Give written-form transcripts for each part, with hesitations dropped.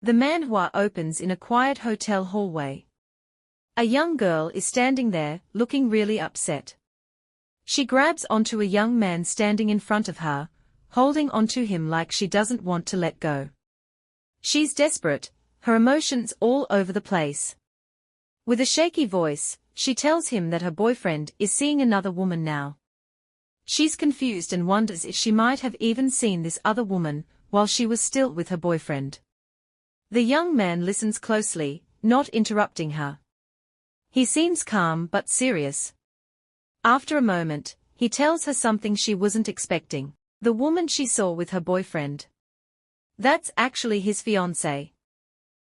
The manhwa opens in a quiet hotel hallway. A young girl is standing there, looking really upset. She grabs onto a young man standing in front of her, holding onto him like she doesn't want to let go. She's desperate, her emotions all over the place. With a shaky voice, she tells him that her boyfriend is seeing another woman now. She's confused and wonders if she might have even seen this other woman while she was still with her boyfriend. The young man listens closely, not interrupting her. He seems calm but serious. After a moment, he tells her something she wasn't expecting. The woman she saw with her boyfriend. That's actually his fiancée.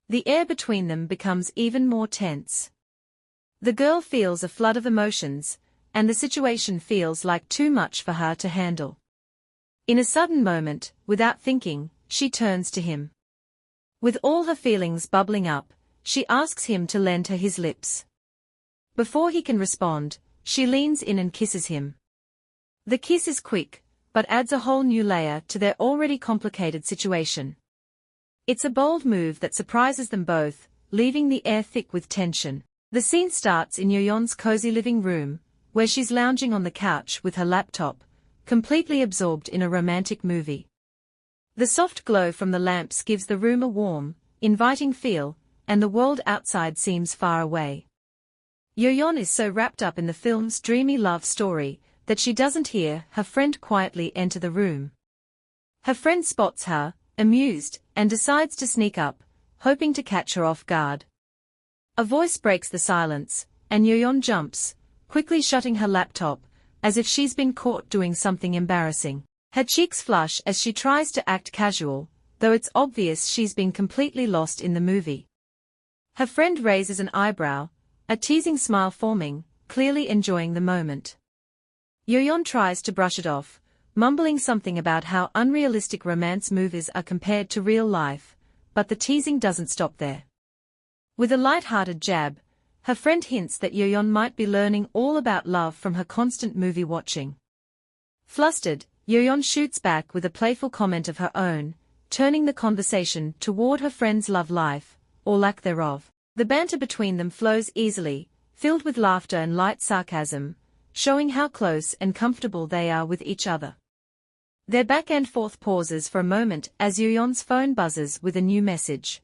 The air between them becomes even more tense. The girl feels a flood of emotions, and the situation feels like too much for her to handle. In a sudden moment, without thinking, she turns to him. With all her feelings bubbling up, she asks him to lend her his lips. Before he can respond, she leans in and kisses him. The kiss is quick, but adds a whole new layer to their already complicated situation. It's a bold move that surprises them both, leaving the air thick with tension. The scene starts in Yoyeon's cozy living room, where she's lounging on the couch with her laptop, completely absorbed in a romantic movie. The soft glow from the lamps gives the room a warm, inviting feel, and the world outside seems far away. Yoyeon is so wrapped up in the film's dreamy love story that she doesn't hear her friend quietly enter the room. Her friend spots her, amused, and decides to sneak up, hoping to catch her off guard. A voice breaks the silence, and Yoyeon jumps, quickly shutting her laptop, as if she's been caught doing something embarrassing. Her cheeks flush as she tries to act casual, though it's obvious she's been completely lost in the movie. Her friend raises an eyebrow, a teasing smile forming, clearly enjoying the moment. Yoyeon tries to brush it off, mumbling something about how unrealistic romance movies are compared to real life, but the teasing doesn't stop there. With a light-hearted jab, her friend hints that Yoyeon might be learning all about love from her constant movie watching. Flustered, Yoyeon shoots back with a playful comment of her own, turning the conversation toward her friend's love life, or lack thereof. The banter between them flows easily, filled with laughter and light sarcasm, showing how close and comfortable they are with each other. Their back and forth pauses for a moment as Yoyeon's phone buzzes with a new message.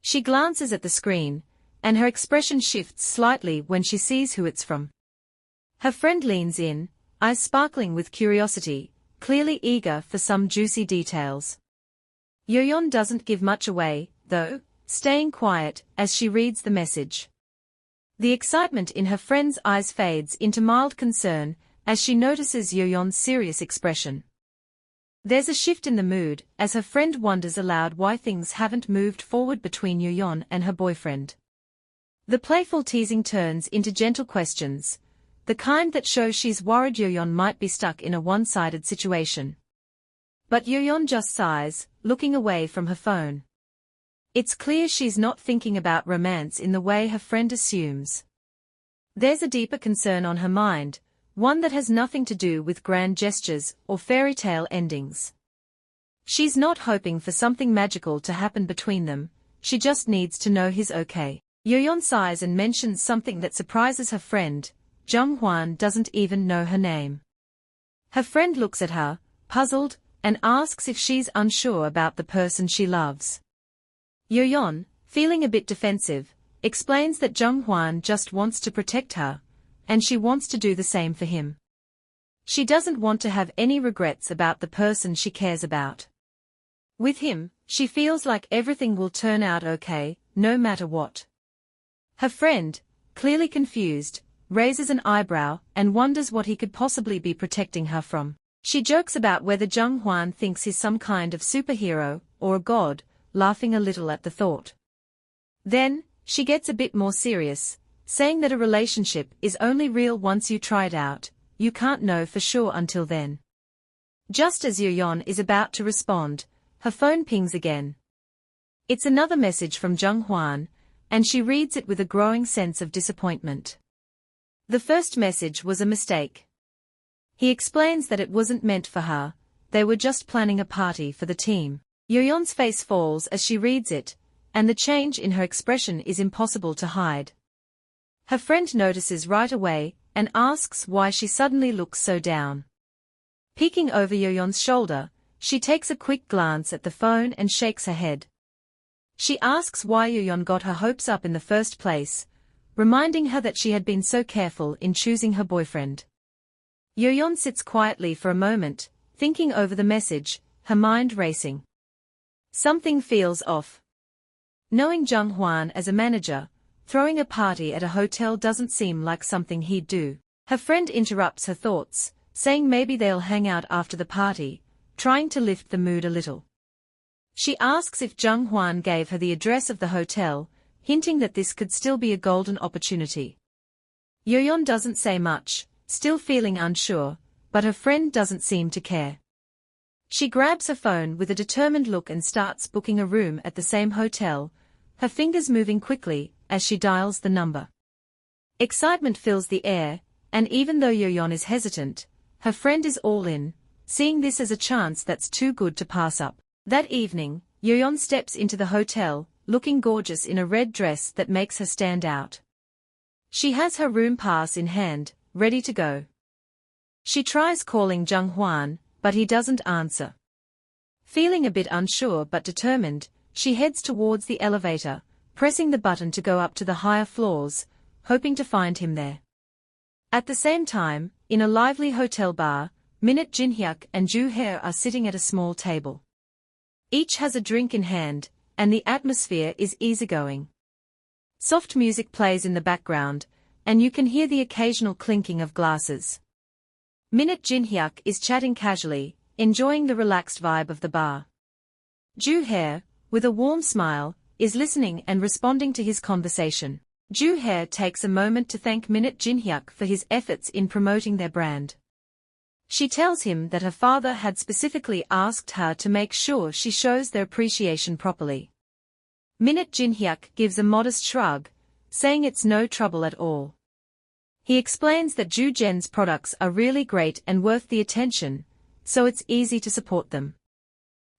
She glances at the screen, and her expression shifts slightly when she sees who it's from. Her friend leans in, eyes sparkling with curiosity, clearly eager for some juicy details. Yoyeon doesn't give much away, though, staying quiet as she reads the message. The excitement in her friend's eyes fades into mild concern as she notices Yoyeon's serious expression. There's a shift in the mood as her friend wonders aloud why things haven't moved forward between Yoyeon and her boyfriend. The playful teasing turns into gentle questions, the kind that show she's worried Yoyeon might be stuck in a one-sided situation. But Yoyeon just sighs, looking away from her phone. It's clear she's not thinking about romance in the way her friend assumes. There's a deeper concern on her mind, one that has nothing to do with grand gestures or fairy tale endings. She's not hoping for something magical to happen between them, she just needs to know he's okay. Yoyeon sighs and mentions something that surprises her friend. Jung-hwan doesn't even know her name. Her friend looks at her, puzzled, and asks if she's unsure about the person she loves. Yoyeon, feeling a bit defensive, explains that Jung-hwan just wants to protect her, and she wants to do the same for him. She doesn't want to have any regrets about the person she cares about. With him, she feels like everything will turn out okay, no matter what. Her friend, clearly confused, raises an eyebrow and wonders what he could possibly be protecting her from. She jokes about whether Jung-hwan thinks he's some kind of superhero or a god, laughing a little at the thought. Then, she gets a bit more serious, saying that a relationship is only real once you try it out, you can't know for sure until then. Just as Yoyeon is about to respond, her phone pings again. It's another message from Jung-hwan, and she reads it with a growing sense of disappointment. The first message was a mistake. He explains that it wasn't meant for her, they were just planning a party for the team. Yoyeon's face falls as she reads it, and the change in her expression is impossible to hide. Her friend notices right away, and asks why she suddenly looks so down. Peeking over Yoyeon's shoulder, she takes a quick glance at the phone and shakes her head. She asks why Yoyeon got her hopes up in the first place, reminding her that she had been so careful in choosing her boyfriend. Yoyeon sits quietly for a moment, thinking over the message, her mind racing. Something feels off. Knowing Jung Hwan as a manager, throwing a party at a hotel doesn't seem like something he'd do. Her friend interrupts her thoughts, saying maybe they'll hang out after the party, trying to lift the mood a little. She asks if Jung Hwan gave her the address of the hotel, hinting that this could still be a golden opportunity. Yoyeon doesn't say much, still feeling unsure, but her friend doesn't seem to care. She grabs her phone with a determined look and starts booking a room at the same hotel, her fingers moving quickly as she dials the number. Excitement fills the air, and even though Yoyeon is hesitant, her friend is all in, seeing this as a chance that's too good to pass up. That evening, Yoyeon steps into the hotel, looking gorgeous in a red dress that makes her stand out. She has her room pass in hand, ready to go. She tries calling Jung Hwan, but he doesn't answer. Feeling a bit unsure but determined, she heads towards the elevator, pressing the button to go up to the higher floors, hoping to find him there. At the same time, in a lively hotel bar, Minute Jinhyuk and Joo-hae are sitting at a small table. Each has a drink in hand, and the atmosphere is easygoing. Soft music plays in the background, and you can hear the occasional clinking of glasses. Minute Jinhyuk is chatting casually, enjoying the relaxed vibe of the bar. Joo-hae, with a warm smile, is listening and responding to his conversation. Joo-hae takes a moment to thank Minute Jinhyuk for his efforts in promoting their brand. She tells him that her father had specifically asked her to make sure she shows their appreciation properly. Minute Jinhyuk gives a modest shrug, saying it's no trouble at all. He explains that Joo-gen's products are really great and worth the attention, so it's easy to support them.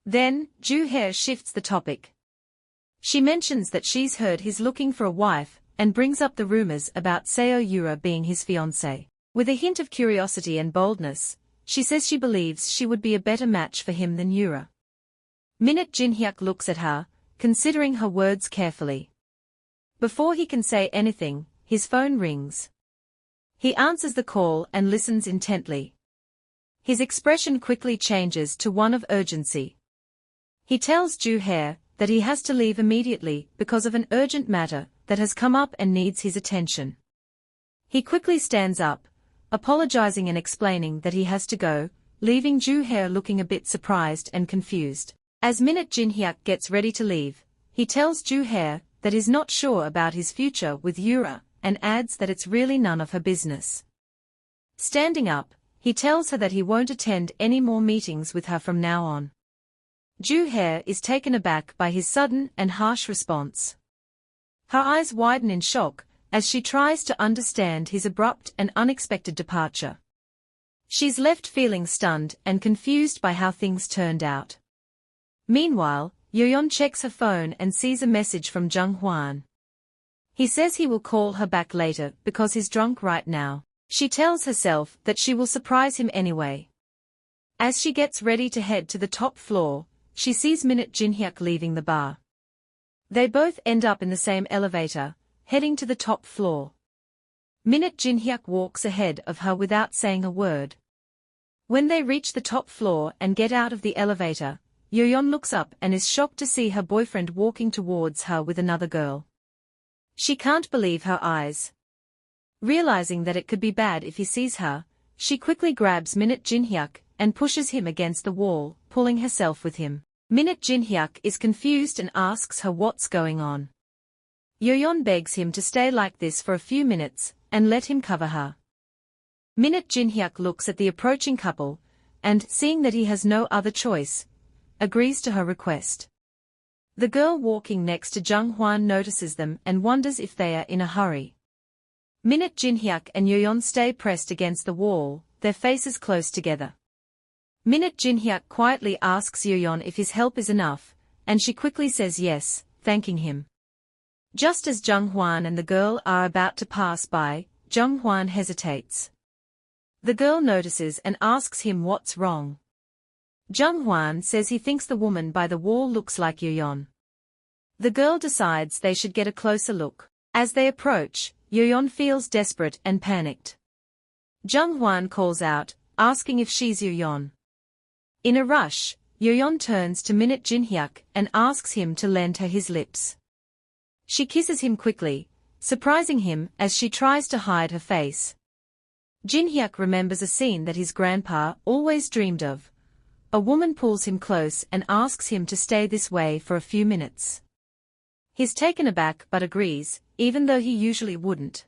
Then, Joo-hae shifts the topic. She mentions that she's heard he's looking for a wife, and brings up the rumors about Seo Yura being his fiancé. With a hint of curiosity and boldness, she says she believes she would be a better match for him than Yura. Minute Jinhyuk looks at her, considering her words carefully. Before he can say anything, his phone rings. He answers the call and listens intently. His expression quickly changes to one of urgency. He tells Joo-hae that he has to leave immediately because of an urgent matter that has come up and needs his attention. He quickly stands up, apologizing and explaining that he has to go, leaving Joo-hae looking a bit surprised and confused. As Minute Jinhyuk gets ready to leave, he tells Joo-hae that he's not sure about his future with Yura, and adds that it's really none of her business. Standing up, he tells her that he won't attend any more meetings with her from now on. Joo-hae is taken aback by his sudden and harsh response. Her eyes widen in shock, as she tries to understand his abrupt and unexpected departure. She's left feeling stunned and confused by how things turned out. Meanwhile, Yoyeon checks her phone and sees a message from Jung Hwan. He says he will call her back later because he's drunk right now. She tells herself that she will surprise him anyway. As she gets ready to head to the top floor, she sees Minute Jinhyuk leaving the bar. They both end up in the same elevator, heading to the top floor. Minute Jinhyuk walks ahead of her without saying a word. When they reach the top floor and get out of the elevator, Yoyeon looks up and is shocked to see her boyfriend walking towards her with another girl. She can't believe her eyes. Realizing that it could be bad if he sees her, she quickly grabs Minute Jinhyuk and pushes him against the wall, pulling herself with him. Minute Jinhyuk is confused and asks her what's going on. Yoyeon begs him to stay like this for a few minutes, and let him cover her. Minute Jinhyuk looks at the approaching couple, and, seeing that he has no other choice, agrees to her request. The girl walking next to Jung Hwan notices them and wonders if they are in a hurry. Minute Jinhyuk and Yoyeon stay pressed against the wall, their faces close together. Minute Jinhyuk quietly asks Yoon if his help is enough, and she quickly says yes, thanking him. Just as Jung Hwan and the girl are about to pass by, Jung Hwan hesitates. The girl notices and asks him what's wrong. Jung Hwan says he thinks the woman by the wall looks like Yoon. The girl decides they should get a closer look. As they approach, Yoon feels desperate and panicked. Jung Hwan calls out, asking if she's Yoon. In a rush, Yoon turns to Minute Jinhyuk and asks him to lend her his lips. She kisses him quickly, surprising him as she tries to hide her face. Jinhyuk remembers a scene that his grandpa always dreamed of. A woman pulls him close and asks him to stay this way for a few minutes. He's taken aback but agrees, even though he usually wouldn't.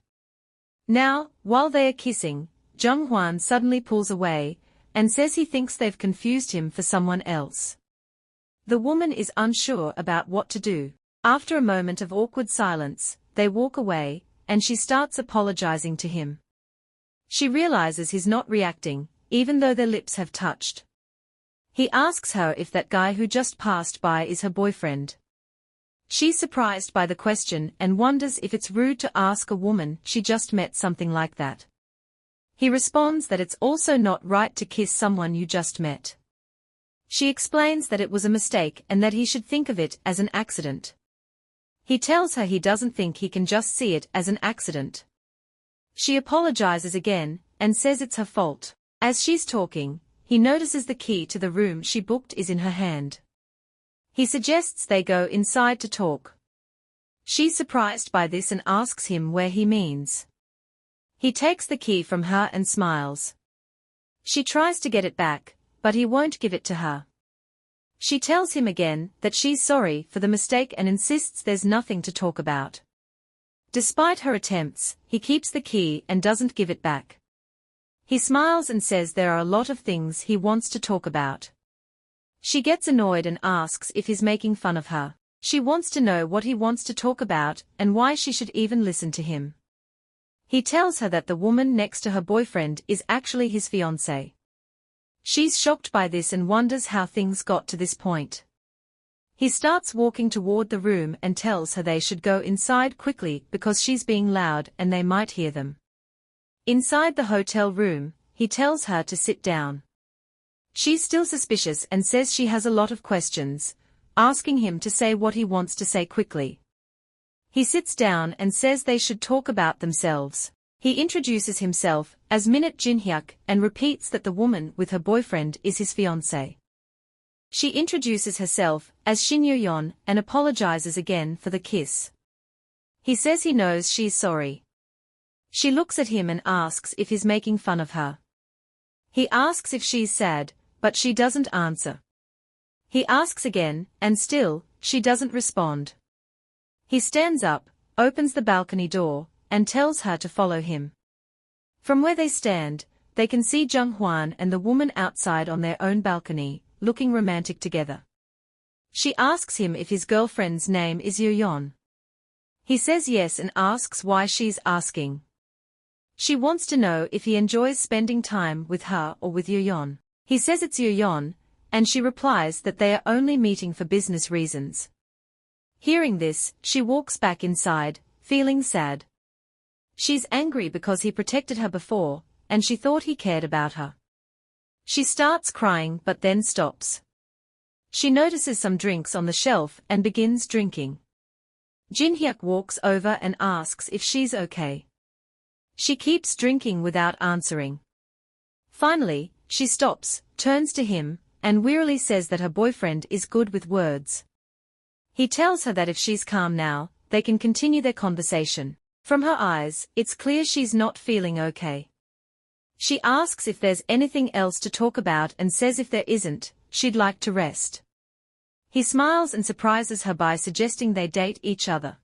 Now, while they are kissing, Jung Hwan suddenly pulls away, and says he thinks they've confused him for someone else. The woman is unsure about what to do. After a moment of awkward silence, they walk away, and she starts apologizing to him. She realizes he's not reacting, even though their lips have touched. He asks her if that guy who just passed by is her boyfriend. She's surprised by the question and wonders if it's rude to ask a woman she just met something like that. He responds that it's also not right to kiss someone you just met. She explains that it was a mistake and that he should think of it as an accident. He tells her he doesn't think he can just see it as an accident. She apologizes again, and says it's her fault. As she's talking, he notices the key to the room she booked is in her hand. He suggests they go inside to talk. She's surprised by this and asks him where he means. He takes the key from her and smiles. She tries to get it back, but he won't give it to her. She tells him again that she's sorry for the mistake and insists there's nothing to talk about. Despite her attempts, he keeps the key and doesn't give it back. He smiles and says there are a lot of things he wants to talk about. She gets annoyed and asks if he's making fun of her. She wants to know what he wants to talk about and why she should even listen to him. He tells her that the woman next to her boyfriend is actually his fiancée. She's shocked by this and wonders how things got to this point. He starts walking toward the room and tells her they should go inside quickly because she's being loud and they might hear them. Inside the hotel room, he tells her to sit down. She's still suspicious and says she has a lot of questions, asking him to say what he wants to say quickly. He sits down and says they should talk about themselves. He introduces himself as Minute Jinhyuk and repeats that the woman with her boyfriend is his fiancée. She introduces herself as Shin Yoon and apologizes again for the kiss. He says he knows she's sorry. She looks at him and asks if he's making fun of her. He asks if she's sad, but she doesn't answer. He asks again, and still, she doesn't respond. He stands up, opens the balcony door, and tells her to follow him. From where they stand, they can see Jung Hwan and the woman outside on their own balcony, looking romantic together. She asks him if his girlfriend's name is Yoon. He says yes and asks why she's asking. She wants to know if he enjoys spending time with her or with Yoon. He says it's Yoon, and she replies that they are only meeting for business reasons. Hearing this, she walks back inside, feeling sad. She's angry because he protected her before, and she thought he cared about her. She starts crying but then stops. She notices some drinks on the shelf and begins drinking. Jinhyuk walks over and asks if she's okay. She keeps drinking without answering. Finally, she stops, turns to him, and wearily says that her boyfriend is good with words. He tells her that if she's calm now, they can continue their conversation. From her eyes, it's clear she's not feeling okay. She asks if there's anything else to talk about and says if there isn't, she'd like to rest. He smiles and surprises her by suggesting they date each other.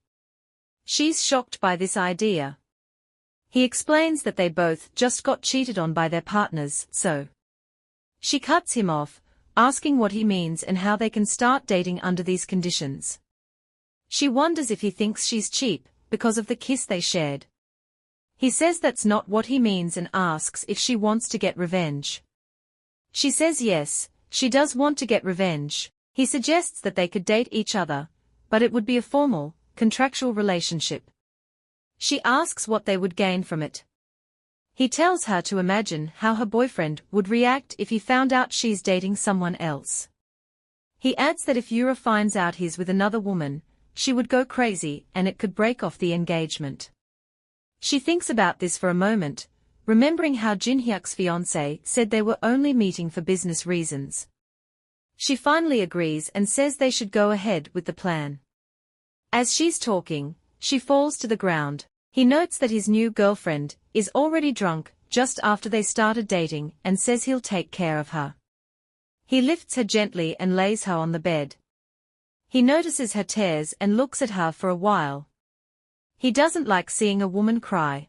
She's shocked by this idea. He explains that they both just got cheated on by their partners, so. She cuts him off, asking what he means and how they can start dating under these conditions. She wonders if he thinks she's cheap, because of the kiss they shared. He says that's not what he means and asks if she wants to get revenge. She says yes, she does want to get revenge. He suggests that they could date each other, but it would be a formal, contractual relationship. She asks what they would gain from it. He tells her to imagine how her boyfriend would react if he found out she's dating someone else. He adds that if Yura finds out he's with another woman, she would go crazy and it could break off the engagement. She thinks about this for a moment, remembering how Jinhyuk's fiancé said they were only meeting for business reasons. She finally agrees and says they should go ahead with the plan. As she's talking, she falls to the ground. He notes that his new girlfriend is already drunk just after they started dating and says he'll take care of her. He lifts her gently and lays her on the bed. He notices her tears and looks at her for a while. He doesn't like seeing a woman cry.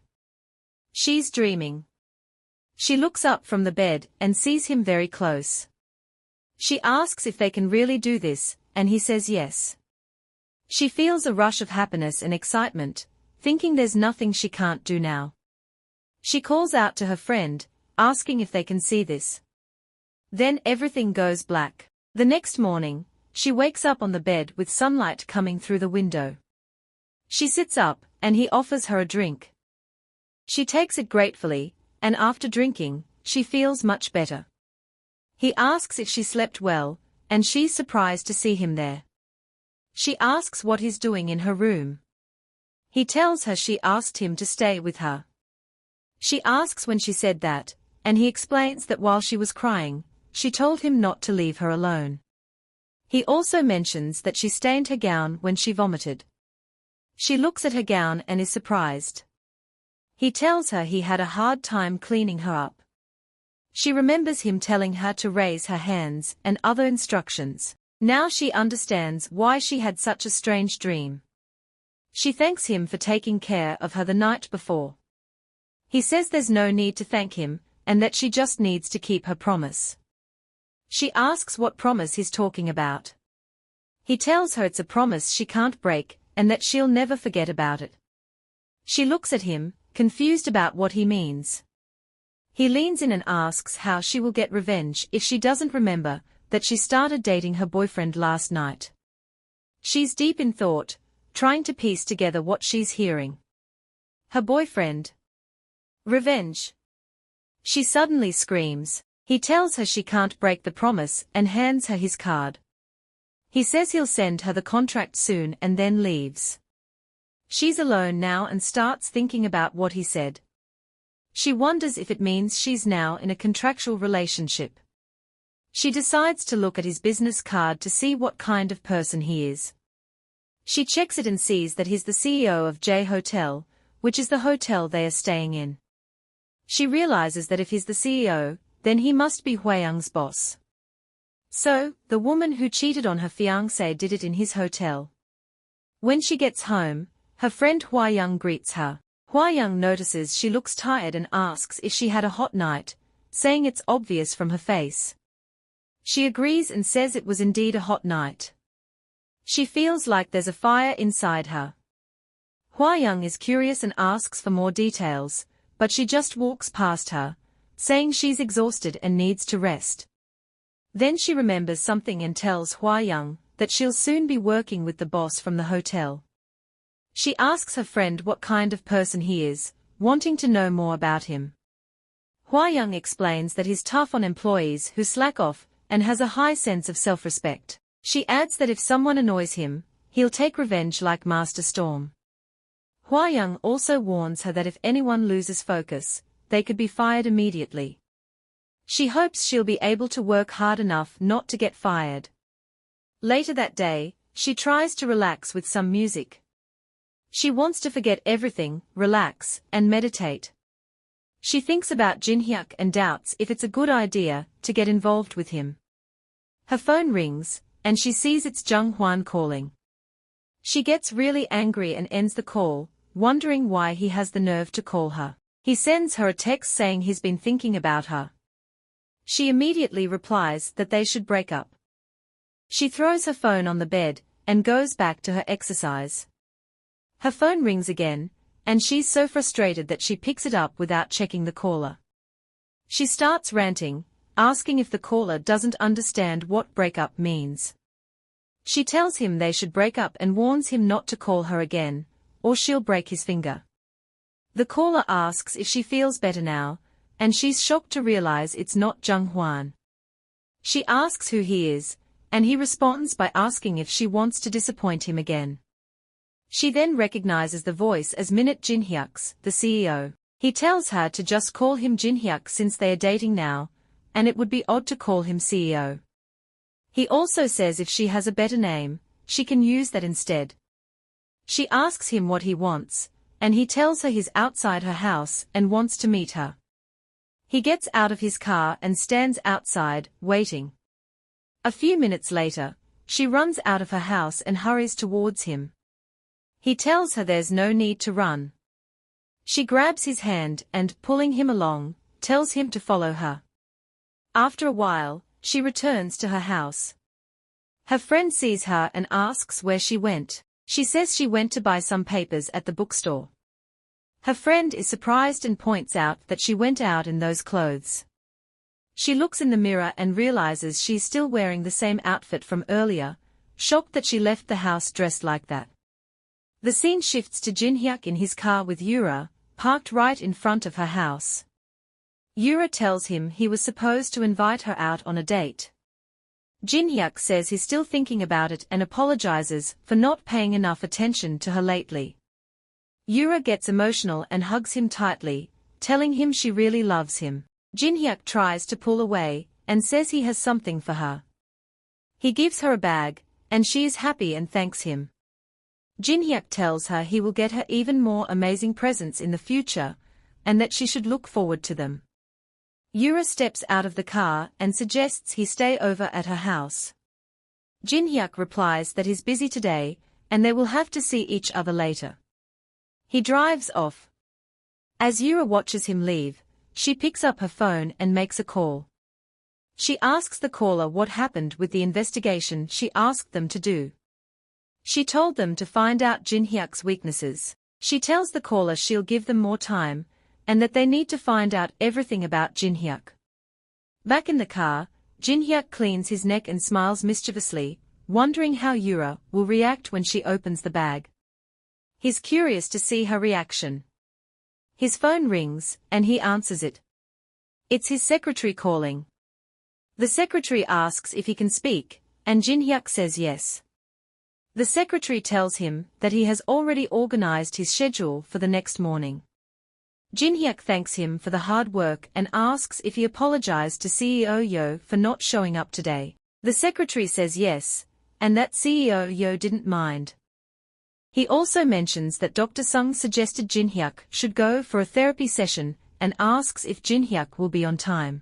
She's dreaming. She looks up from the bed and sees him very close. She asks if they can really do this, and he says yes. She feels a rush of happiness and excitement, thinking there's nothing she can't do now. She calls out to her friend, asking if they can see this. Then everything goes black. The next morning, she wakes up on the bed with sunlight coming through the window. She sits up, and he offers her a drink. She takes it gratefully, and after drinking, she feels much better. He asks if she slept well, and she's surprised to see him there. She asks what he's doing in her room. He tells her she asked him to stay with her. She asks when she said that, and he explains that while she was crying, she told him not to leave her alone. He also mentions that she stained her gown when she vomited. She looks at her gown and is surprised. He tells her he had a hard time cleaning her up. She remembers him telling her to raise her hands and other instructions. Now she understands why she had such a strange dream. She thanks him for taking care of her the night before. He says there's no need to thank him, and that she just needs to keep her promise. She asks what promise he's talking about. He tells her it's a promise she can't break, and that she'll never forget about it. She looks at him, confused about what he means. He leans in and asks how she will get revenge if she doesn't remember that she started dating her boyfriend last night. She's deep in thought, trying to piece together what she's hearing. Her boyfriend. Revenge. She suddenly screams. He tells her she can't break the promise and hands her his card. He says he'll send her the contract soon and then leaves. She's alone now and starts thinking about what he said. She wonders if it means she's now in a contractual relationship. She decides to look at his business card to see what kind of person he is. She checks it and sees that he's the CEO of J Hotel, which is the hotel they are staying in. She realizes that if he's the CEO, then he must be Hwayoung's boss. So, the woman who cheated on her fiancé did it in his hotel. When she gets home, her friend Hwayoung greets her. Hwayoung notices she looks tired and asks if she had a hot night, saying it's obvious from her face. She agrees and says it was indeed a hot night. She feels like there's a fire inside her. Hwayoung is curious and asks for more details, but she just walks past her, saying she's exhausted and needs to rest. Then she remembers something and tells Hwayoung that she'll soon be working with the boss from the hotel. She asks her friend what kind of person he is, wanting to know more about him. Hwayoung explains that he's tough on employees who slack off and has a high sense of self-respect. She adds that if someone annoys him, he'll take revenge like Master Storm. Hwayoung also warns her that if anyone loses focus, they could be fired immediately. She hopes she'll be able to work hard enough not to get fired. Later that day, she tries to relax with some music. She wants to forget everything, relax, and meditate. She thinks about Jinhyuk and doubts if it's a good idea to get involved with him. Her phone rings, and she sees it's Jung Hwan calling. She gets really angry and ends the call, wondering why he has the nerve to call her. He sends her a text saying he's been thinking about her. She immediately replies that they should break up. She throws her phone on the bed and goes back to her exercise. Her phone rings again, and she's so frustrated that she picks it up without checking the caller. She starts ranting, asking if the caller doesn't understand what breakup means. She tells him they should break up and warns him not to call her again, or she'll break his finger. The caller asks if she feels better now, and she's shocked to realize it's not Jung Hwan. She asks who he is, and he responds by asking if she wants to disappoint him again. She then recognizes the voice as Minute Jin-hyuk's, the CEO. He tells her to just call him Jin-hyuk since they are dating now, and it would be odd to call him CEO. He also says if she has a better name, she can use that instead. She asks him what he wants, and he tells her he's outside her house and wants to meet her. He gets out of his car and stands outside, waiting. A few minutes later, she runs out of her house and hurries towards him. He tells her there's no need to run. She grabs his hand and, pulling him along, tells him to follow her. After a while, she returns to her house. Her friend sees her and asks where she went. She says she went to buy some papers at the bookstore. Her friend is surprised and points out that she went out in those clothes. She looks in the mirror and realizes she's still wearing the same outfit from earlier, shocked that she left the house dressed like that. The scene shifts to Jin-hyuk in his car with Yura, parked right in front of her house. Yura tells him he was supposed to invite her out on a date. Jin-hyuk says he's still thinking about it and apologizes for not paying enough attention to her lately. Yura gets emotional and hugs him tightly, telling him she really loves him. Jin-hyuk tries to pull away, and says he has something for her. He gives her a bag, and she is happy and thanks him. Jin-hyuk tells her he will get her even more amazing presents in the future, and that she should look forward to them. Yura steps out of the car and suggests he stay over at her house. Jin-hyuk replies that he's busy today, and they will have to see each other later. He drives off. As Yura watches him leave, she picks up her phone and makes a call. She asks the caller what happened with the investigation she asked them to do. She told them to find out Jin-hyuk's weaknesses. She tells the caller she'll give them more time, and that they need to find out everything about Jin-hyuk. Back in the car, Jin-hyuk cleans his neck and smiles mischievously, wondering how Yura will react when she opens the bag. He's curious to see her reaction. His phone rings, and he answers it. It's his secretary calling. The secretary asks if he can speak, and Jin-hyuk says yes. The secretary tells him that he has already organized his schedule for the next morning. Jin-hyuk thanks him for the hard work and asks if he apologized to CEO Yo for not showing up today. The secretary says yes, and that CEO Yo didn't mind. He also mentions that Dr. Sung suggested Jin-hyuk should go for a therapy session and asks if Jin-hyuk will be on time.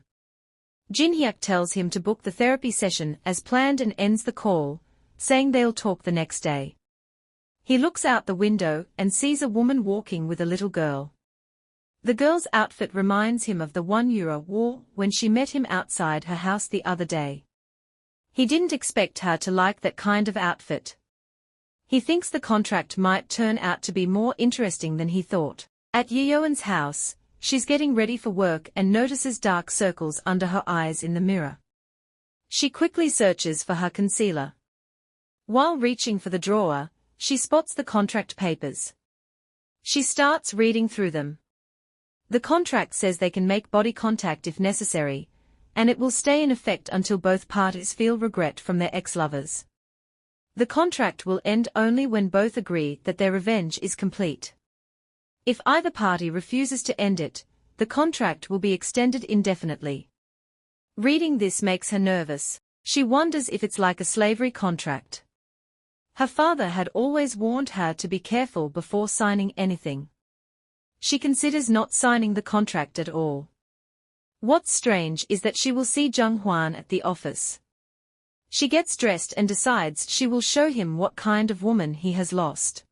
Jin-hyuk tells him to book the therapy session as planned and ends the call, saying they'll talk the next day. He looks out the window and sees a woman walking with a little girl. The girl's outfit reminds him of the one Yura wore when she met him outside her house the other day. He didn't expect her to like that kind of outfit. He thinks the contract might turn out to be more interesting than he thought. At Yeon's house, she's getting ready for work and notices dark circles under her eyes in the mirror. She quickly searches for her concealer. While reaching for the drawer, she spots the contract papers. She starts reading through them. The contract says they can make body contact if necessary, and it will stay in effect until both parties feel regret from their ex-lovers. The contract will end only when both agree that their revenge is complete. If either party refuses to end it, the contract will be extended indefinitely. Reading this makes her nervous. She wonders if it's like a slavery contract. Her father had always warned her to be careful before signing anything. She considers not signing the contract at all. What's strange is that she will see Jung Hwan at the office. She gets dressed and decides she will show him what kind of woman he has lost.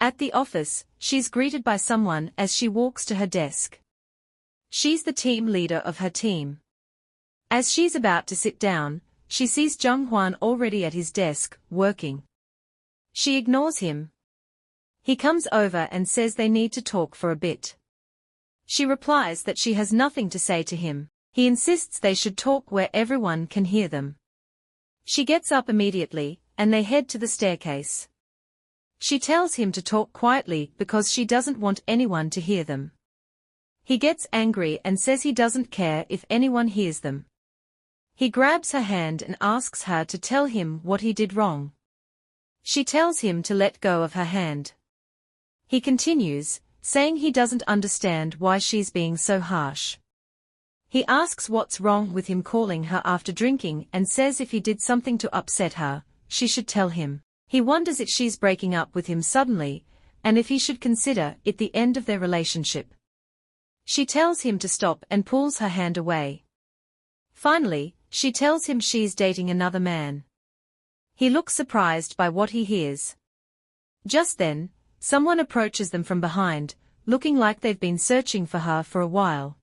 At the office, she's greeted by someone as she walks to her desk. She's the team leader of her team. As she's about to sit down, she sees Jung Hwan already at his desk, working. She ignores him. He comes over and says they need to talk for a bit. She replies that she has nothing to say to him. He insists they should talk where everyone can hear them. She gets up immediately, and they head to the staircase. She tells him to talk quietly because she doesn't want anyone to hear them. He gets angry and says he doesn't care if anyone hears them. He grabs her hand and asks her to tell him what he did wrong. She tells him to let go of her hand. He continues, saying he doesn't understand why she's being so harsh. He asks what's wrong with him calling her after drinking and says if he did something to upset her, she should tell him. He wonders if she's breaking up with him suddenly, and if he should consider it the end of their relationship. She tells him to stop and pulls her hand away. Finally, she tells him she's dating another man. He looks surprised by what he hears. Just then, someone approaches them from behind, looking like they've been searching for her for a while.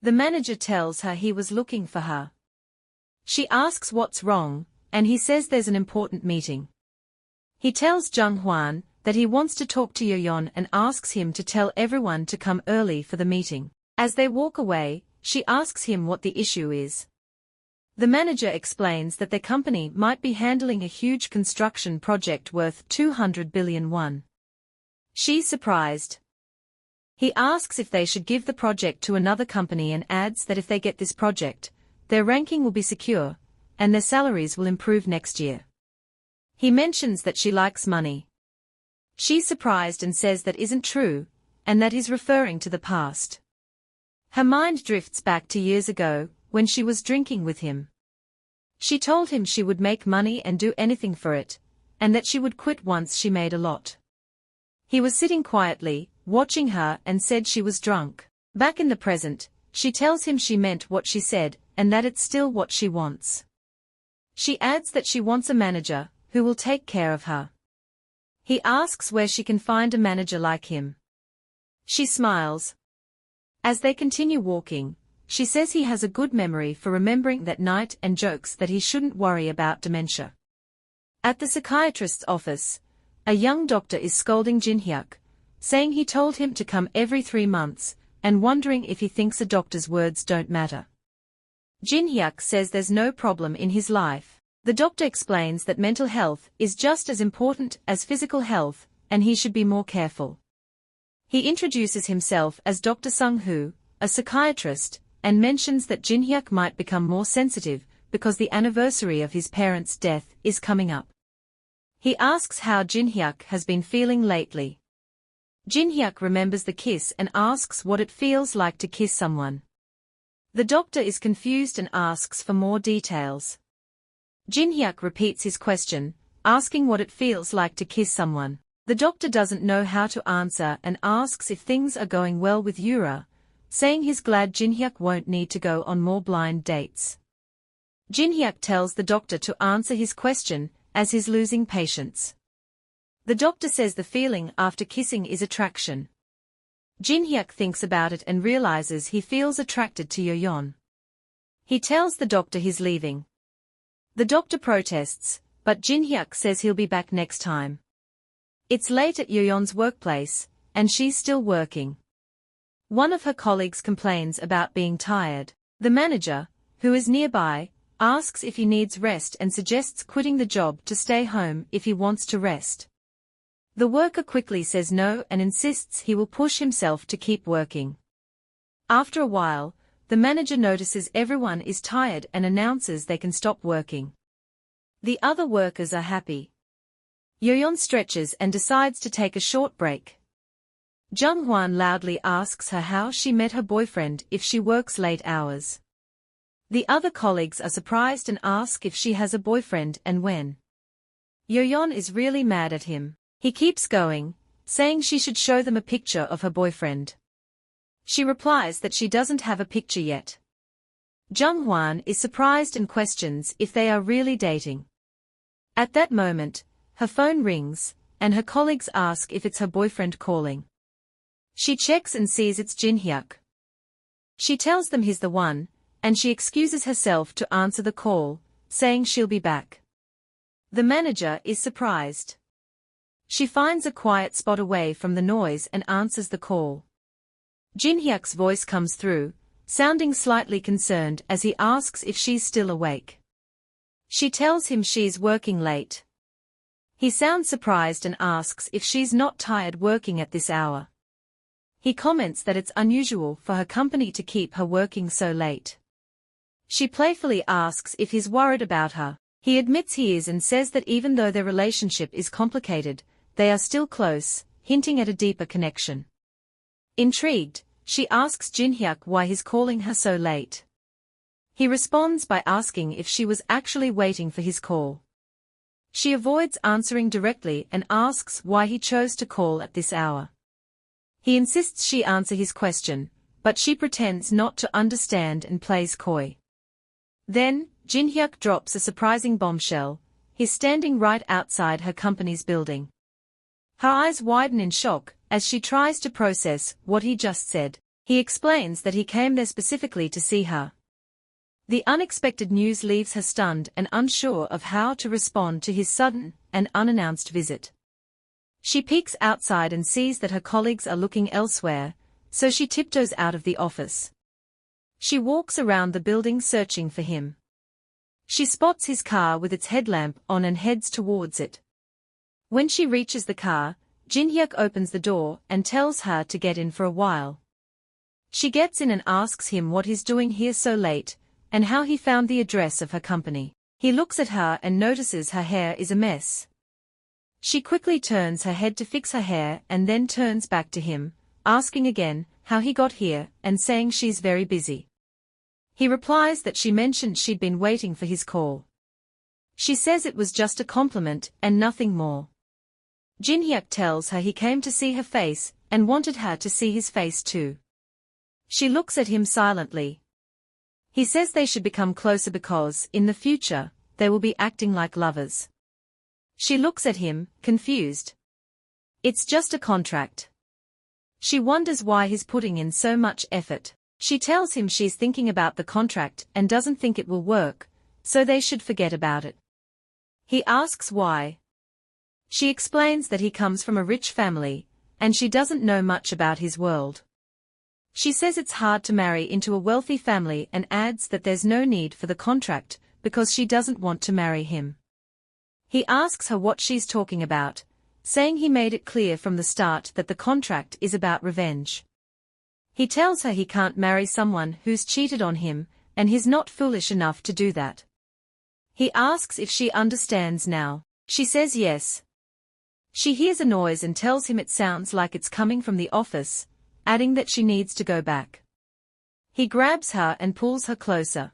The manager tells her he was looking for her. She asks what's wrong, and he says there's an important meeting. He tells Jung Hwan that he wants to talk to Yoyeon and asks him to tell everyone to come early for the meeting. As they walk away, she asks him what the issue is. The manager explains that their company might be handling a huge construction project worth 200 billion won. She's surprised. He asks if they should give the project to another company and adds that if they get this project, their ranking will be secure, and their salaries will improve next year. He mentions that she likes money. She's surprised and says that isn't true, and that he's referring to the past. Her mind drifts back to years ago, when she was drinking with him. She told him she would make money and do anything for it, and that she would quit once she made a lot. He was sitting quietly, watching her and said she was drunk. Back in the present, she tells him she meant what she said, and that it's still what she wants. She adds that she wants a manager, who will take care of her. He asks where she can find a manager like him. She smiles. As they continue walking, she says he has a good memory for remembering that night and jokes that he shouldn't worry about dementia. At the psychiatrist's office, a young doctor is scolding Jin-hyuk, saying he told him to come every 3 months, and wondering if he thinks a doctor's words don't matter. Jin-hyuk says there's no problem in his life. The doctor explains that mental health is just as important as physical health, and he should be more careful. He introduces himself as Dr. Sung-hoo, a psychiatrist, and mentions that Jin-hyuk might become more sensitive because the anniversary of his parents' death is coming up. He asks how Jin-hyuk has been feeling lately. Jin-hyuk remembers the kiss and asks what it feels like to kiss someone. The doctor is confused and asks for more details. Jin-hyuk repeats his question, asking what it feels like to kiss someone. The doctor doesn't know how to answer and asks if things are going well with Yura, saying he's glad Jin-hyuk won't need to go on more blind dates. Jin-hyuk tells the doctor to answer his question, as he's losing patience. The doctor says the feeling after kissing is attraction. Jin-hyuk thinks about it and realizes he feels attracted to Yoyeon. He tells the doctor he's leaving. The doctor protests, but Jin-hyuk says he'll be back next time. It's late at Yoyeon's workplace, and she's still working. One of her colleagues complains about being tired. The manager, who is nearby, asks if he needs rest and suggests quitting the job to stay home if he wants to rest. The worker quickly says no and insists he will push himself to keep working. After a while, the manager notices everyone is tired and announces they can stop working. The other workers are happy. Yoyeon stretches and decides to take a short break. Jung Hwan loudly asks her how she met her boyfriend if she works late hours. The other colleagues are surprised and ask if she has a boyfriend and when. Yoyeon is really mad at him. He keeps going, saying she should show them a picture of her boyfriend. She replies that she doesn't have a picture yet. Jung Hwan is surprised and questions if they are really dating. At that moment, her phone rings, and her colleagues ask if it's her boyfriend calling. She checks and sees it's Jin-hyuk. She tells them he's the one, and she excuses herself to answer the call, saying she'll be back. The manager is surprised. She finds a quiet spot away from the noise and answers the call. Jin-hyuk's voice comes through, sounding slightly concerned as he asks if she's still awake. She tells him she's working late. He sounds surprised and asks if she's not tired working at this hour. He comments that it's unusual for her company to keep her working so late. She playfully asks if he's worried about her. He admits he is and says that even though their relationship is complicated, they are still close, hinting at a deeper connection. Intrigued, she asks Jin-hyuk why he's calling her so late. He responds by asking if she was actually waiting for his call. She avoids answering directly and asks why he chose to call at this hour. He insists she answer his question, but she pretends not to understand and plays coy. Then, Jin-hyuk drops a surprising bombshell. He's standing right outside her company's building. Her eyes widen in shock as she tries to process what he just said. He explains that he came there specifically to see her. The unexpected news leaves her stunned and unsure of how to respond to his sudden and unannounced visit. She peeks outside and sees that her colleagues are looking elsewhere, so she tiptoes out of the office. She walks around the building searching for him. She spots his car with its headlamp on and heads towards it. When she reaches the car, Jin-hyuk opens the door and tells her to get in for a while. She gets in and asks him what he's doing here so late, and how he found the address of her company. He looks at her and notices her hair is a mess. She quickly turns her head to fix her hair and then turns back to him, asking again how he got here and saying she's very busy. He replies that she mentioned she'd been waiting for his call. She says it was just a compliment and nothing more. Jin-hyuk tells her he came to see her face and wanted her to see his face too. She looks at him silently. He says they should become closer because, in the future, they will be acting like lovers. She looks at him, confused. It's just a contract. She wonders why he's putting in so much effort. She tells him she's thinking about the contract and doesn't think it will work, so they should forget about it. He asks why. She explains that he comes from a rich family, and she doesn't know much about his world. She says it's hard to marry into a wealthy family and adds that there's no need for the contract because she doesn't want to marry him. He asks her what she's talking about, saying he made it clear from the start that the contract is about revenge. He tells her he can't marry someone who's cheated on him, and he's not foolish enough to do that. He asks if she understands now. She says yes. She hears a noise and tells him it sounds like it's coming from the office, adding that she needs to go back. He grabs her and pulls her closer.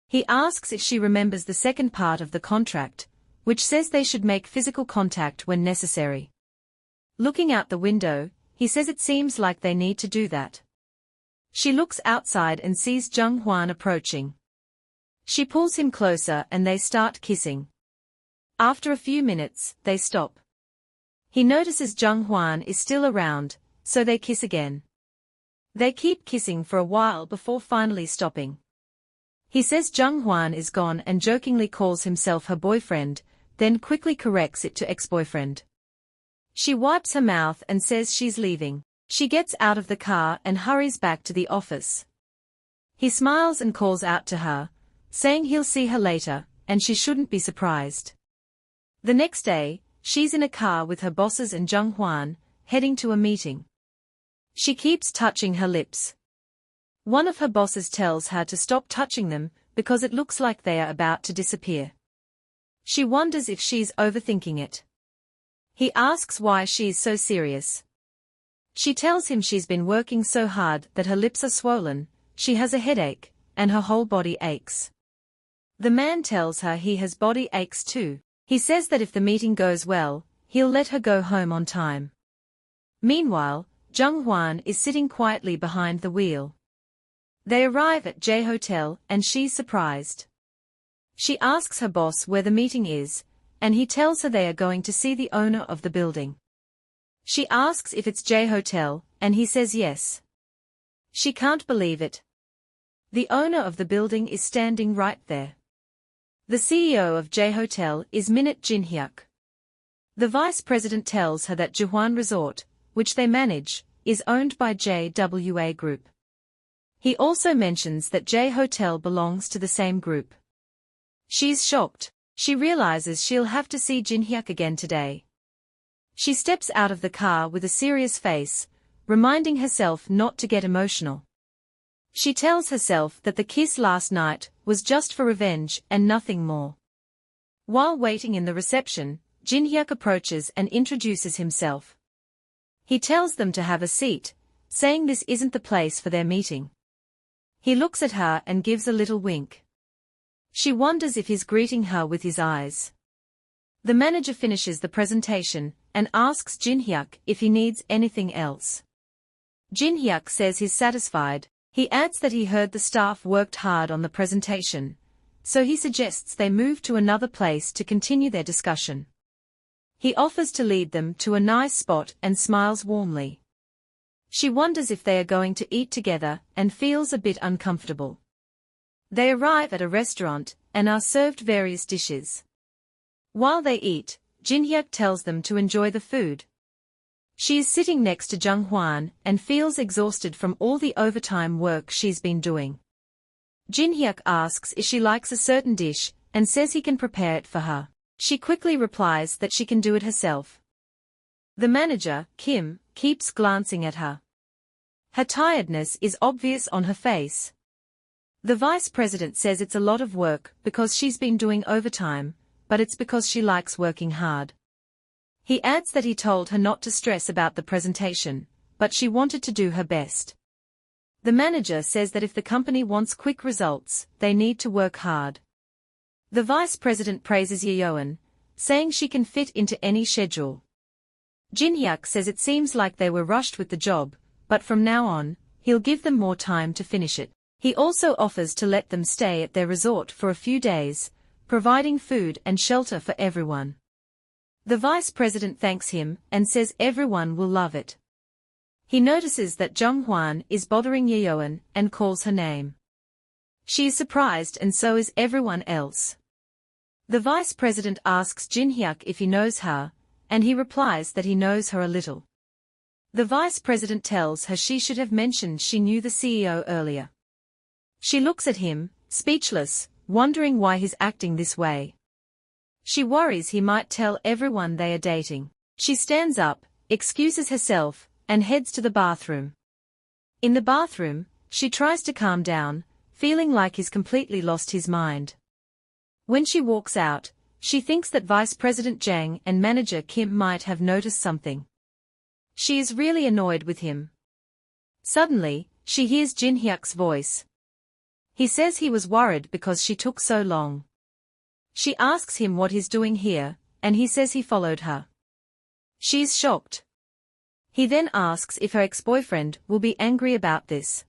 He asks if she remembers the second part of the contract, which says they should make physical contact when necessary. Looking out the window, he says it seems like they need to do that. She looks outside and sees Jung Hwan approaching. She pulls him closer and they start kissing. After a few minutes, they stop. He notices Jung Hwan is still around, so they kiss again. They keep kissing for a while before finally stopping. He says Jung Hwan is gone and jokingly calls himself her boyfriend, then quickly corrects it to ex-boyfriend. She wipes her mouth and says she's leaving. She gets out of the car and hurries back to the office. He smiles and calls out to her, saying he'll see her later, and she shouldn't be surprised. The next day, she's in a car with her bosses and Jung Hwan, heading to a meeting. She keeps touching her lips. One of her bosses tells her to stop touching them because it looks like they are about to disappear. She wonders if she's overthinking it. He asks why she's so serious. She tells him she's been working so hard that her lips are swollen, she has a headache, and her whole body aches. The man tells her he has body aches too. He says that if the meeting goes well, he'll let her go home on time. Meanwhile, Jung Hwan is sitting quietly behind the wheel. They arrive at J Hotel and she's surprised. She asks her boss where the meeting is, and he tells her they are going to see the owner of the building. She asks if it's J Hotel, and he says yes. She can't believe it. The owner of the building is standing right there. The CEO of J Hotel is Minute Jin-hyuk. The vice president tells her that Jihuan Resort, which they manage, is owned by JWA Group. He also mentions that J Hotel belongs to the same group. She's shocked. She realizes she'll have to see Jin-hyuk again today. She steps out of the car with a serious face, reminding herself not to get emotional. She tells herself that the kiss last night was just for revenge and nothing more. While waiting in the reception, Jin-hyuk approaches and introduces himself. He tells them to have a seat, saying this isn't the place for their meeting. He looks at her and gives a little wink. She wonders if he's greeting her with his eyes. The manager finishes the presentation and asks Jin-hyuk if he needs anything else. Jin-hyuk says he's satisfied. He adds that he heard the staff worked hard on the presentation, so he suggests they move to another place to continue their discussion. He offers to lead them to a nice spot and smiles warmly. She wonders if they are going to eat together and feels a bit uncomfortable. They arrive at a restaurant and are served various dishes. While they eat, Jin-hyuk tells them to enjoy the food. She is sitting next to Jung-hwan and feels exhausted from all the overtime work she's been doing. Jin-hyuk asks if she likes a certain dish and says he can prepare it for her. She quickly replies that she can do it herself. The manager, Kim, keeps glancing at her. Her tiredness is obvious on her face. The vice president says it's a lot of work because she's been doing overtime, but it's because she likes working hard. He adds that he told her not to stress about the presentation, but she wanted to do her best. The manager says that if the company wants quick results, they need to work hard. The vice president praises Yeoeun, saying she can fit into any schedule. Jin-hyuk says it seems like they were rushed with the job, but from now on, he'll give them more time to finish it. He also offers to let them stay at their resort for a few days, providing food and shelter for everyone. The vice president thanks him and says everyone will love it. He notices that Jung-hwan is bothering Yeoeun and calls her name. She is surprised and so is everyone else. The vice president asks Jin-hyuk if he knows her, and he replies that he knows her a little. The vice president tells her she should have mentioned she knew the CEO earlier. She looks at him, speechless, wondering why he's acting this way. She worries he might tell everyone they are dating. She stands up, excuses herself, and heads to the bathroom. In the bathroom, she tries to calm down, feeling like he's completely lost his mind. When she walks out, she thinks that Vice President Jang and manager Kim might have noticed something. She is really annoyed with him. Suddenly, she hears Jin-hyuk's voice. He says he was worried because she took so long. She asks him what he's doing here, and he says he followed her. She's shocked. He then asks if her ex-boyfriend will be angry about this.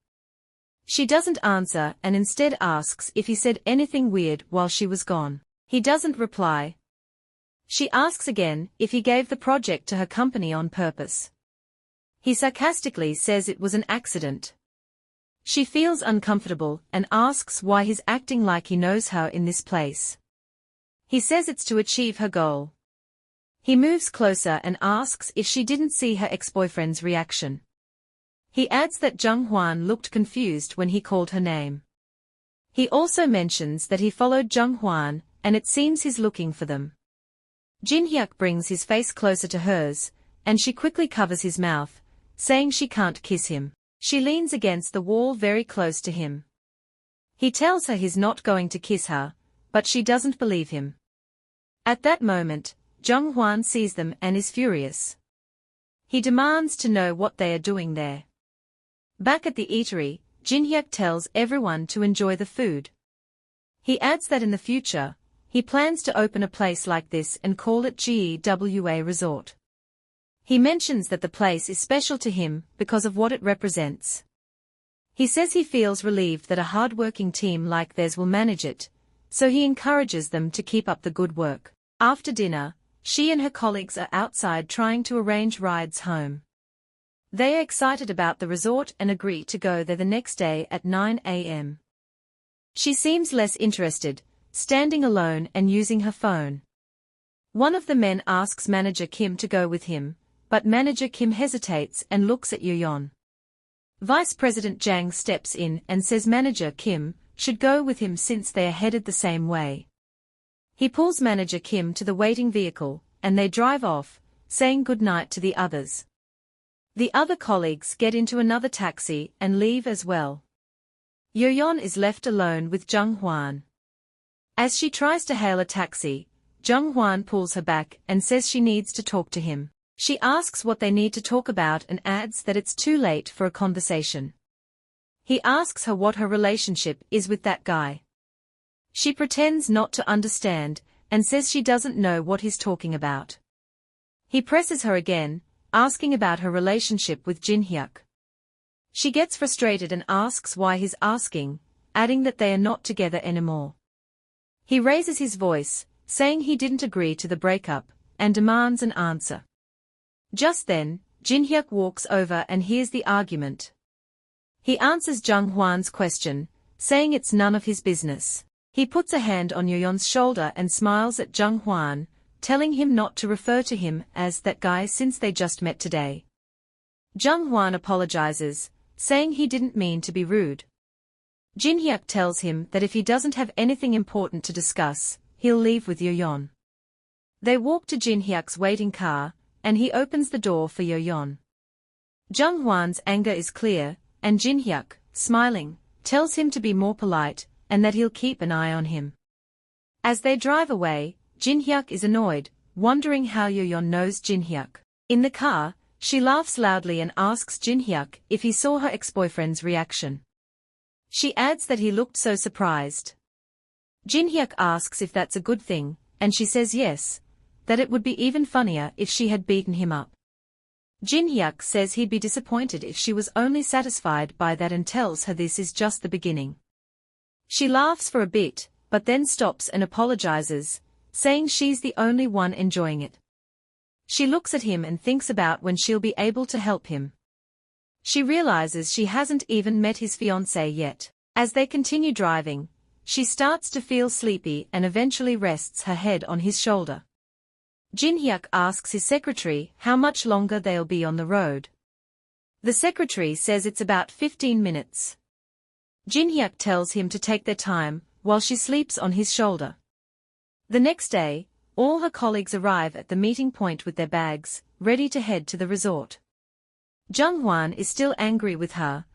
She doesn't answer and instead asks if he said anything weird while she was gone. He doesn't reply. She asks again if he gave the project to her company on purpose. He sarcastically says it was an accident. She feels uncomfortable and asks why he's acting like he knows her in this place. He says it's to achieve her goal. He moves closer and asks if she didn't see her ex-boyfriend's reaction. He adds that Jung-hwan looked confused when he called her name. He also mentions that he followed Jung-hwan, and it seems he's looking for them. Jin-hyuk brings his face closer to hers, and she quickly covers his mouth, saying she can't kiss him. She leans against the wall very close to him. He tells her he's not going to kiss her, but she doesn't believe him. At that moment, Jung-hwan sees them and is furious. He demands to know what they are doing there. Back at the eatery, Jin-hyuk tells everyone to enjoy the food. He adds that in the future, he plans to open a place like this and call it GEWA Resort. He mentions that the place is special to him because of what it represents. He says he feels relieved that a hard-working team like theirs will manage it, so he encourages them to keep up the good work. After dinner, she and her colleagues are outside trying to arrange rides home. They are excited about the resort and agree to go there the next day at 9 a.m. She seems less interested, standing alone and using her phone. One of the men asks manager Kim to go with him, but manager Kim hesitates and looks at Yeon. Vice President Jang steps in and says Manager Kim should go with him since they are headed the same way. He pulls Manager Kim to the waiting vehicle, and they drive off, saying goodnight to the others. The other colleagues get into another taxi and leave as well. Yoyeon is left alone with Jung Hwan. As she tries to hail a taxi, Jung Hwan pulls her back and says she needs to talk to him. She asks what they need to talk about and adds that it's too late for a conversation. He asks her what her relationship is with that guy. She pretends not to understand, and says she doesn't know what he's talking about. He presses her again, asking about her relationship with Jin Hyuk. She gets frustrated and asks why he's asking, adding that they are not together anymore. He raises his voice, saying he didn't agree to the breakup, and demands an answer. Just then, Jin Hyuk walks over and hears the argument. He answers Jung Hwan's question, saying it's none of his business. He puts a hand on Yoyeon's shoulder and smiles at Jung Hwan, telling him not to refer to him as that guy since they just met today. Jung Hwan apologizes, saying he didn't mean to be rude. Jin Hyuk tells him that if he doesn't have anything important to discuss, he'll leave with Yoyeon. They walk to Jin Hyuk's waiting car, and he opens the door for Yoyeon. Jung Hwan's anger is clear, and Jin Hyuk, smiling, tells him to be more polite, and that he'll keep an eye on him. As they drive away, Jin Hyuk is annoyed, wondering how Yoyeon knows Jin Hyuk. In the car, she laughs loudly and asks Jin Hyuk if he saw her ex-boyfriend's reaction. She adds that he looked so surprised. Jin Hyuk asks if that's a good thing, and she says yes, that it would be even funnier if she had beaten him up. Jin Hyuk says he'd be disappointed if she was only satisfied by that and tells her this is just the beginning. She laughs for a bit, but then stops and apologizes, saying she's the only one enjoying it. She looks at him and thinks about when she'll be able to help him. She realizes she hasn't even met his fiancée yet. As they continue driving, she starts to feel sleepy and eventually rests her head on his shoulder. Jin Hyuk asks his secretary how much longer they'll be on the road. The secretary says it's about 15 minutes. Jin Hyuk tells him to take their time, while she sleeps on his shoulder. The next day, all her colleagues arrive at the meeting point with their bags, ready to head to the resort. Jung Hwan is still angry with her,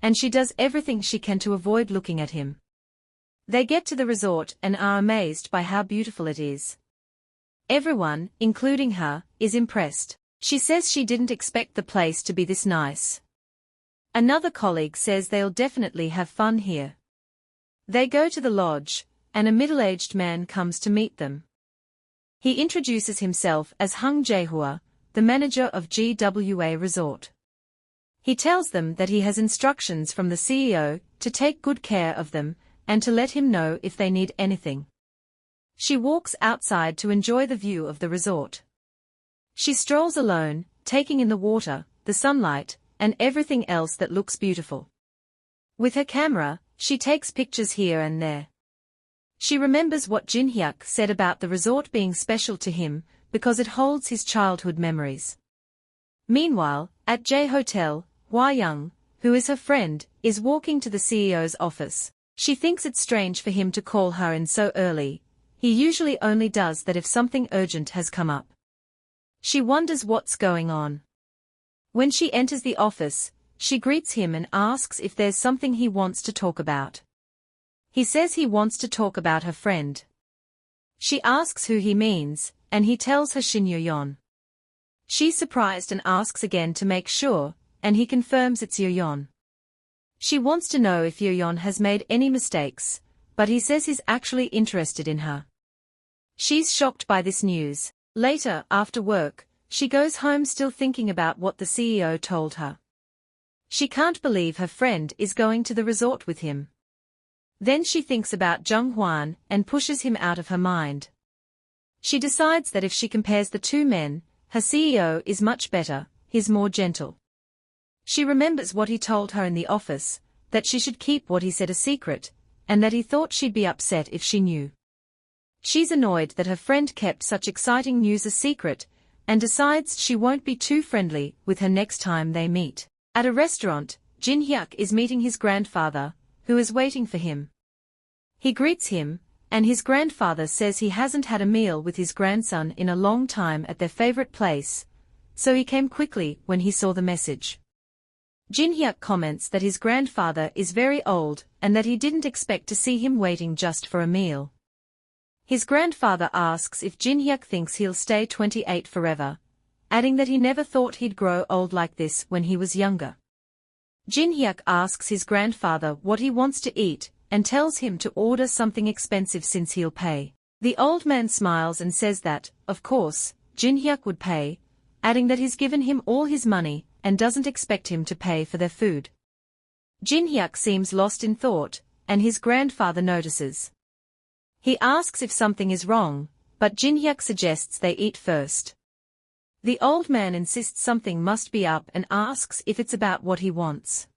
and she does everything she can to avoid looking at him. They get to the resort and are amazed by how beautiful it is. Everyone, including her, is impressed. She says she didn't expect the place to be this nice. Another colleague says they'll definitely have fun here. They go to the lodge, and a middle-aged man comes to meet them. He introduces himself as Hung Jae-hwa, the manager of GWA Resort. He tells them that he has instructions from the CEO to take good care of them, and to let him know if they need anything. She walks outside to enjoy the view of the resort. She strolls alone, taking in the water, the sunlight, and everything else that looks beautiful. With her camera, she takes pictures here and there. She remembers what Jin Hyuk said about the resort being special to him, because it holds his childhood memories. Meanwhile, at J Hotel, Hwa Young, who is her friend, is walking to the CEO's office. She thinks it's strange for him to call her in so early. He usually only does that if something urgent has come up. She wonders what's going on. When she enters the office, she greets him and asks if there's something he wants to talk about. He says he wants to talk about her friend. She asks who he means, and he tells her Shin Yoyeon. She's surprised and asks again to make sure, and he confirms it's Yoyeon. She wants to know if Yoyeon has made any mistakes, but he says he's actually interested in her. She's shocked by this news. Later, after work, she goes home still thinking about what the CEO told her. She can't believe her friend is going to the resort with him. Then she thinks about Jung Hwan and pushes him out of her mind. She decides that if she compares the two men, her CEO is much better, he's more gentle. She remembers what he told her in the office, that she should keep what he said a secret, and that he thought she'd be upset if she knew. She's annoyed that her friend kept such exciting news a secret, and decides she won't be too friendly with her next time they meet. At a restaurant, Jin Hyuk is meeting his grandfather, who is waiting for him. He greets him, and his grandfather says he hasn't had a meal with his grandson in a long time at their favorite place, so he came quickly when he saw the message. Jin Hyuk comments that his grandfather is very old and that he didn't expect to see him waiting just for a meal. His grandfather asks if Jin Hyuk thinks he'll stay 28 forever, adding that he never thought he'd grow old like this when he was younger. Jin Hyuk asks his grandfather what he wants to eat and tells him to order something expensive since he'll pay. The old man smiles and says that, of course, Jin Hyuk would pay, adding that he's given him all his money and doesn't expect him to pay for their food. Jin Hyuk seems lost in thought, and his grandfather notices. He asks if something is wrong, but Jin Hyuk suggests they eat first. The old man insists something must be up and asks if it's about what he wants.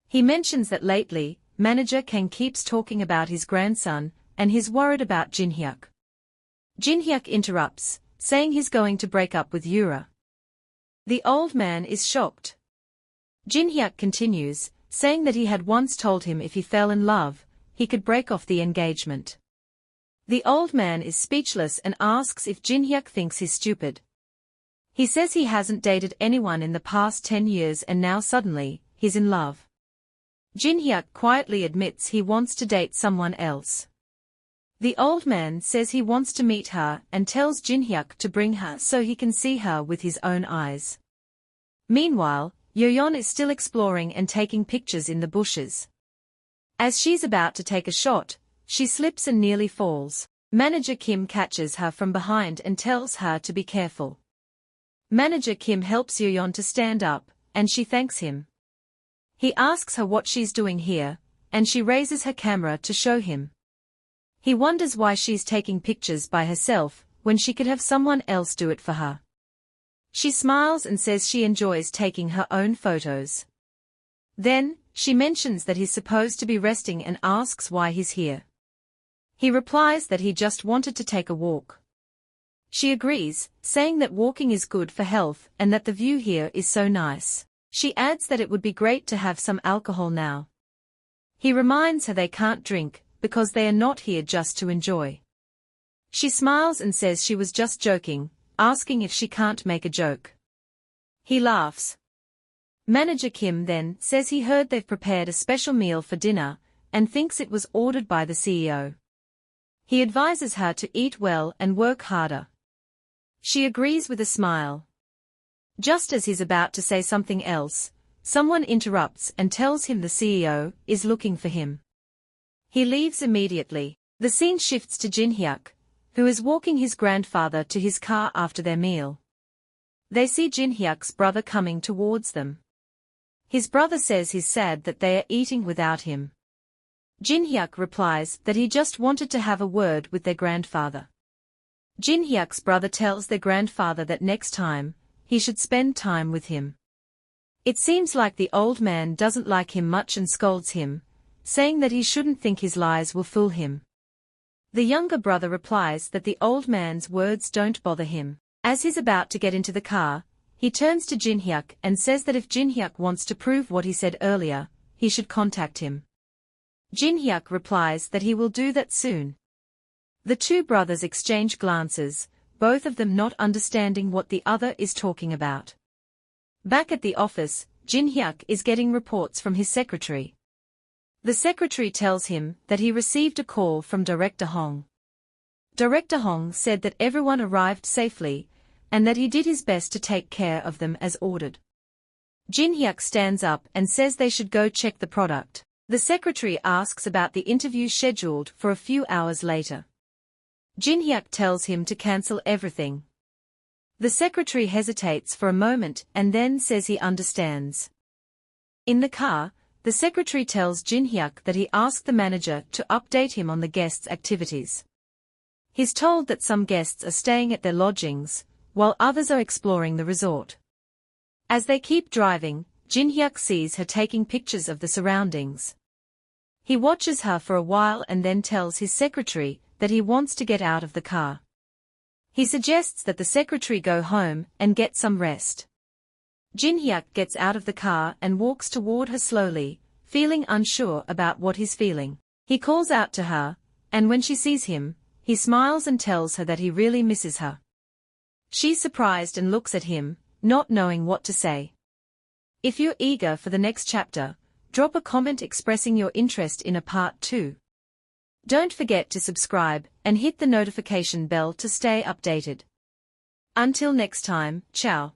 He mentions that lately, manager Kang keeps talking about his grandson, and he's worried about Jin Hyuk. Jin Hyuk interrupts, saying he's going to break up with Yura. The old man is shocked. Jin Hyuk continues, saying that he had once told him if he fell in love, he could break off the engagement. The old man is speechless and asks if Jin Hyuk thinks he's stupid. He says he hasn't dated anyone in the past 10 years and now suddenly, he's in love. Jin Hyuk quietly admits he wants to date someone else. The old man says he wants to meet her and tells Jin Hyuk to bring her so he can see her with his own eyes. Meanwhile, Yeon is still exploring and taking pictures in the bushes. As she's about to take a shot, she slips and nearly falls. Manager Kim catches her from behind and tells her to be careful. Manager Kim helps Yeon to stand up, and she thanks him. He asks her what she's doing here, and she raises her camera to show him. He wonders why she's taking pictures by herself, when she could have someone else do it for her. She smiles and says she enjoys taking her own photos. Then, she mentions that he's supposed to be resting and asks why he's here. He replies that he just wanted to take a walk. She agrees, saying that walking is good for health and that the view here is so nice. She adds that it would be great to have some alcohol now. He reminds her they can't drink, because they are not here just to enjoy. She smiles and says she was just joking, asking if she can't make a joke. He laughs. Manager Kim then says he heard they've prepared a special meal for dinner, and thinks it was ordered by the CEO. He advises her to eat well and work harder. She agrees with a smile. Just as he's about to say something else, someone interrupts and tells him the CEO is looking for him. He leaves immediately. The scene shifts to Jin Hyuk, who is walking his grandfather to his car after their meal. They see Jin Hyuk's brother coming towards them. His brother says he's sad that they are eating without him. Jin Hyuk replies that he just wanted to have a word with their grandfather. Jin Hyuk's brother tells their grandfather that next time, he should spend time with him. It seems like the old man doesn't like him much and scolds him, saying that he shouldn't think his lies will fool him. The younger brother replies that the old man's words don't bother him. As he's about to get into the car, he turns to Jin Hyuk and says that if Jin Hyuk wants to prove what he said earlier, he should contact him. Jin Hyuk replies that he will do that soon. The two brothers exchange glances, both of them not understanding what the other is talking about. Back at the office, Jin Hyuk is getting reports from his secretary. The secretary tells him that he received a call from Director Hong. Director Hong said that everyone arrived safely, and that he did his best to take care of them as ordered. Jin Hyuk stands up and says they should go check the product. The secretary asks about the interview scheduled for a few hours later. Jin Hyuk tells him to cancel everything. The secretary hesitates for a moment and then says he understands. In the car, the secretary tells Jin Hyuk that he asked the manager to update him on the guests' activities. He's told that some guests are staying at their lodgings, while others are exploring the resort. As they keep driving, Jin Hyuk sees her taking pictures of the surroundings. He watches her for a while and then tells his secretary that he wants to get out of the car. He suggests that the secretary go home and get some rest. Jin-hyuk gets out of the car and walks toward her slowly, feeling unsure about what he's feeling. He calls out to her, and when she sees him, he smiles and tells her that he really misses her. She's surprised and looks at him, not knowing what to say. If you're eager for the next chapter, drop a comment expressing your interest in a part 2. Don't forget to subscribe and hit the notification bell to stay updated. Until next time, ciao.